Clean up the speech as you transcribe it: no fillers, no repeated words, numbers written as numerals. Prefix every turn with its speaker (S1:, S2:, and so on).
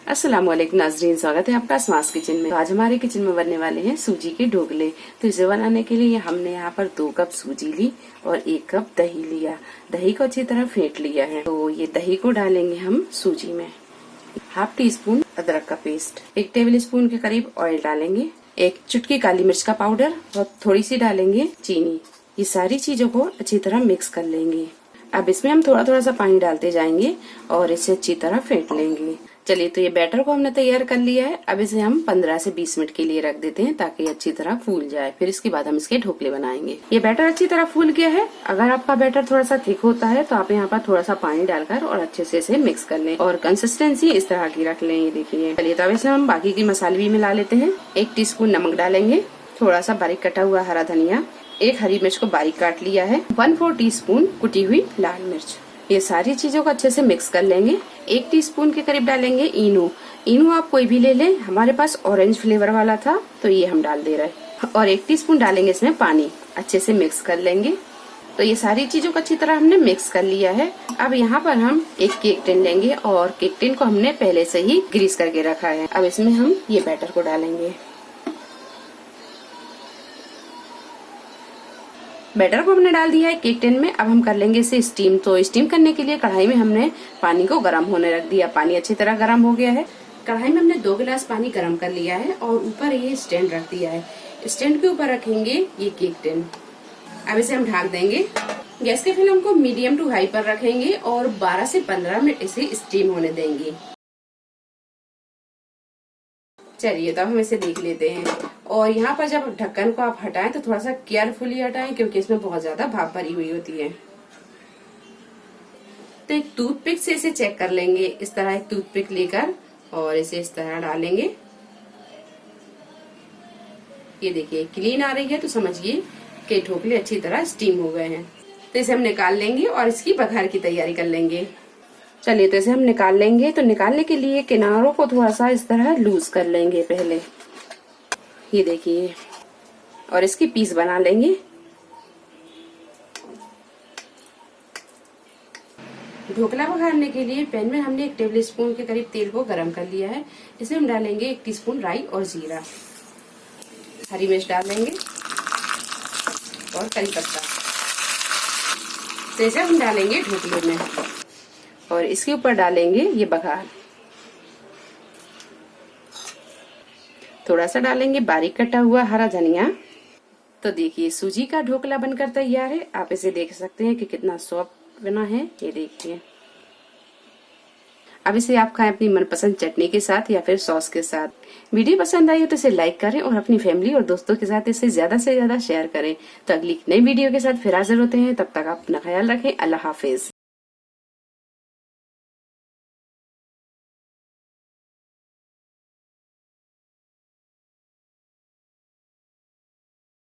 S1: अस्सलाम वालेकुम नाज़रीन, स्वागत है आपका अस्मास किचन में। तो आज हमारे किचन में बनने वाले हैं सूजी के ढोकले। तो इसे बनाने के लिए हमने यहाँ पर 2 कप सूजी ली और 1 कप दही लिया। दही को अच्छी तरह फेंट लिया है। तो ये दही को डालेंगे हम सूजी में। हाफ टी स्पून अदरक का पेस्ट, 1 टेबल स्पून के करीब ऑयल डालेंगे, 1 चुटकी काली मिर्च का पाउडर और थोड़ी सी डालेंगे चीनी। ये सारी चीजों को अच्छी तरह मिक्स कर लेंगे। अब इसमें हम थोड़ा थोड़ा सा पानी डालते जाएंगे और इसे अच्छी तरह फेंट लेंगे। चलिए, तो ये बैटर को हमने तैयार कर लिया है। अब इसे हम 15 से 20 मिनट के लिए रख देते हैं ताकि अच्छी तरह फूल जाए। फिर इसके बाद हम इसके ढोकले बनाएंगे। ये बैटर अच्छी तरह फूल गया है। अगर आपका बैटर थोड़ा सा थिक होता है तो आप यहाँ पर थोड़ा सा पानी डालकर और अच्छे से इसे मिक्स कर लें और कंसिस्टेंसी इस तरह की रख लें। ये देखिए। चलिए, तो अब इसमें हम बाकी की मसाले भी मिला लेते हैं। 1 टीस्पून नमक डालेंगे, थोड़ा सा बारीक कटा हुआ हरा धनिया, 1 हरी मिर्च को बारीक काट लिया है, 1/4 टीस्पून कुटी हुई लाल मिर्च। ये सारी चीजों को अच्छे से मिक्स कर लेंगे। 1 टीस्पून के करीब डालेंगे इनो। इनो आप कोई भी ले लें, हमारे पास ऑरेंज फ्लेवर वाला था तो ये हम डाल दे रहे हैं। और 1 टीस्पून डालेंगे इसमें पानी। अच्छे से मिक्स कर लेंगे। तो ये सारी चीजों को अच्छी तरह हमने मिक्स कर लिया है। अब यहाँ पर हम एक केक टिन लेंगे और केक टिन को हमने पहले से ही ग्रीस करके रखा है। अब इसमें हम ये बैटर को डालेंगे। बैटर को हमने डाल दिया है केक टिन में। अब हम कर लेंगे इसे स्टीम। तो स्टीम करने के लिए कढ़ाई में हमने पानी को गर्म होने रख दिया। पानी अच्छी तरह गर्म हो गया है। कढ़ाई में हमने 2 गिलास पानी गर्म कर लिया है और ऊपर ये स्टैंड रख दिया है। स्टैंड के ऊपर रखेंगे ये केक टिन। अब इसे हम ढक देंगे। गैस के फ्लेम को मीडियम टू हाई पर रखेंगे और 12 से 15 मिनट इसे स्टीम होने देंगे। चलिए, तो अब हम इसे देख लेते हैं। और यहाँ पर जब ढक्कन को आप हटाएं तो थोड़ा सा केयरफुली हटाएं क्योंकि इसमें बहुत ज्यादा भाप भरी हुई होती है। तो एक टूथपिक से इसे चेक कर लेंगे। इस तरह एक टूथपिक लेकर और इसे इस तरह डालेंगे। ये देखिए क्लीन आ रही है तो समझिए कि ढोकले अच्छी तरह स्टीम हो गए हैं। तो इसे हम निकाल लेंगे और इसकी बघार की तैयारी कर लेंगे। चलिए, तो इसे हम निकाल लेंगे। तो निकालने के लिए किनारों को थोड़ा सा इस तरह लूज कर लेंगे पहले। ये देखिए। और इसकी पीस बना लेंगे। ढोकला पकाने के लिए पैन में हमने 1 टेबल स्पून के करीब तेल को गरम कर लिया है। इसमें हम डालेंगे 1 टीस्पून राई और जीरा, हरी मिर्च डालेंगे और करी पत्ता। तो इसे हम डालेंगे ढोकले में और इसके ऊपर डालेंगे ये बघार। थोड़ा सा डालेंगे बारीक कटा हुआ हरा धनिया। तो देखिए सूजी का ढोकला बनकर तैयार है। आप इसे देख सकते हैं कि कितना सॉफ्ट बना है। ये देखिए। अब इसे आप खाएं अपनी मनपसंद चटनी के साथ या फिर सॉस के साथ। वीडियो पसंद आई हो तो इसे लाइक करें और अपनी फैमिली और दोस्तों के साथ इसे ज्यादा से ज्यादा शेयर करें। तो अगली नई वीडियो के साथ फिर हाजिर होते हैं। तब तक आप अपना ख्याल रखें। अल्लाह हाफिज।